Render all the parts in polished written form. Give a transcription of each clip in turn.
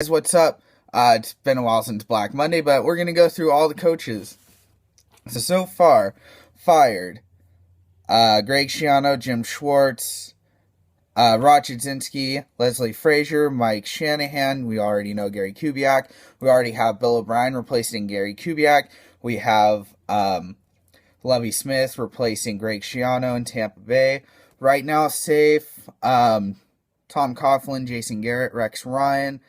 Guys, what's up? It's been a while since Black Monday, but we're gonna go through all the coaches. So far, fired: Greg Schiano, Jim Schwartz, Rod Chudzinski, Leslie Frazier, Mike Shanahan. We already know Gary Kubiak. We already have Bill O'Brien replacing Gary Kubiak. We have Lovie Smith replacing Greg Schiano in Tampa Bay. Right now, safe: Tom Coughlin, Jason Garrett, Rex Ryan.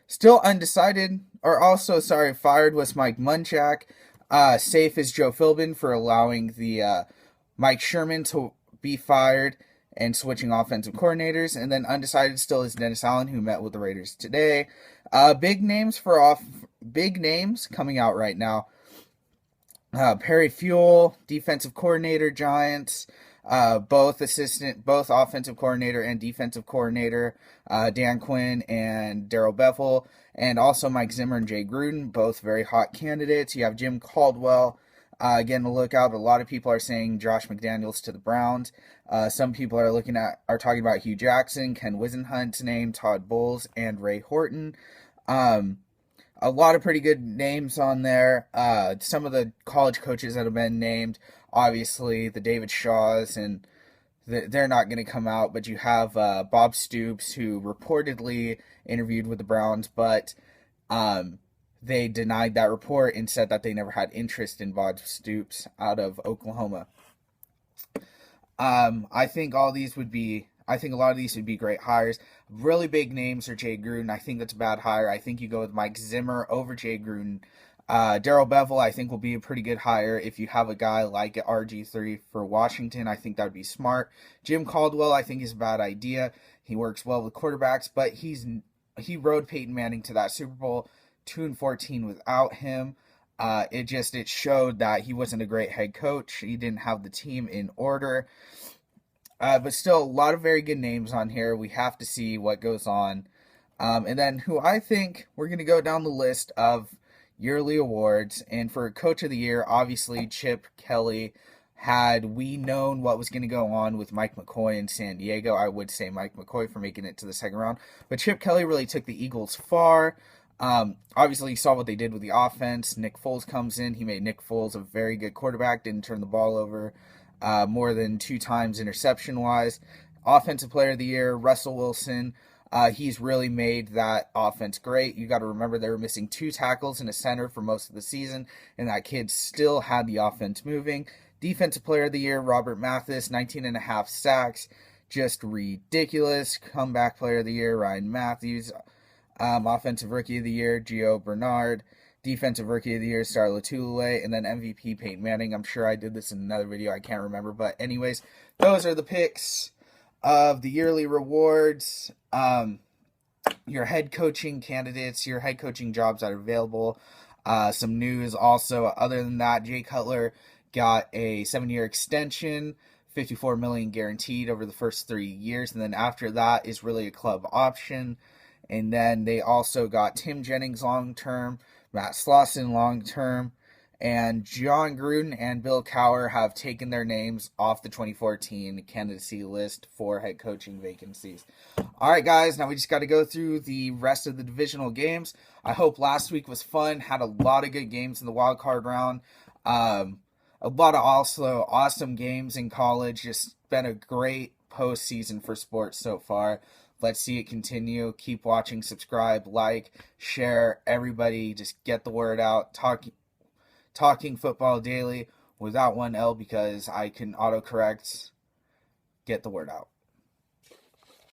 Still undecided, or also, sorry, fired was Mike Munchak. Safe is Joe Philbin for allowing the Mike Sherman to be fired and switching offensive coordinators. And then undecided still is Dennis Allen, who met with the Raiders today. Big names coming out right now. Perry Fewell, defensive coordinator, Giants. Both offensive coordinator and defensive coordinator, Dan Quinn and Darrell Bevell, and also Mike Zimmer and Jay Gruden, both very hot candidates. You have Jim Caldwell, again, to look out. A lot of people are saying Josh McDaniels to the Browns. Some people are talking about Hugh Jackson, Ken Wisenhunt's name, Todd Bowles, and Ray Horton. A lot of pretty good names on there. Some of the college coaches that have been named, obviously the David Shaws, and they're not going to come out, but you have Bob Stoops, who reportedly interviewed with the Browns, but they denied that report and said that they never had interest in Bob Stoops out of Oklahoma. I think a lot of these would be great hires. Really big names are Jay Gruden. I think that's a bad hire. I think you go with Mike Zimmer over Jay Gruden. Darrell Bevell, I think, will be a pretty good hire. If you have a guy like RG3 for Washington, I think that would be smart. Jim Caldwell, I think, is a bad idea. He works well with quarterbacks, but he rode Peyton Manning to that Super Bowl 2-14 without him. It showed that he wasn't a great head coach. He didn't have the team in order. But still, a lot of very good names on here. We have to see what goes on. And then who I think we're going to go down the list of yearly awards. And for Coach of the Year, obviously Chip Kelly. Had we known what was going to go on with Mike McCoy in San Diego, I would say Mike McCoy for making it to the second round. But Chip Kelly really took the Eagles far. Obviously, you saw what they did with the offense. Nick Foles comes in. He made Nick Foles a very good quarterback. Didn't turn the ball over more than 2 times interception-wise. Offensive Player of the Year, Russell Wilson. He's really made that offense great. You got to remember they were missing 2 tackles and a center for most of the season, and that kid still had the offense moving. Defensive Player of the Year, Robert Mathis, 19.5 sacks. Just ridiculous. Comeback Player of the Year, Ryan Matthews. Offensive Rookie of the Year, Gio Bernard. Defensive Rookie of the Year, Star Lotulelei, and then MVP, Peyton Manning. I'm sure I did this in another video. I can't remember. But anyways, those are the picks of the yearly rewards. Your head coaching candidates, your head coaching jobs that are available. Some news also. Other than that, Jay Cutler got a 7-year extension, $54 million guaranteed over the first 3 years. And then after that is really a club option. And then they also got Tim Jennings long-term, Matt Slauson long-term, and John Gruden and Bill Cowher have taken their names off the 2014 candidacy list for head coaching vacancies. All right, guys, now we just got to go through the rest of the divisional games. I hope last week was fun. Had a lot of good games in the wild card round. A lot of also awesome games in college. Just been a great postseason for sports so far. Let's see it continue. Keep watching, subscribe, like, share. Everybody just get the word out. Talking Football Daily without one L because I can autocorrect. Get the word out.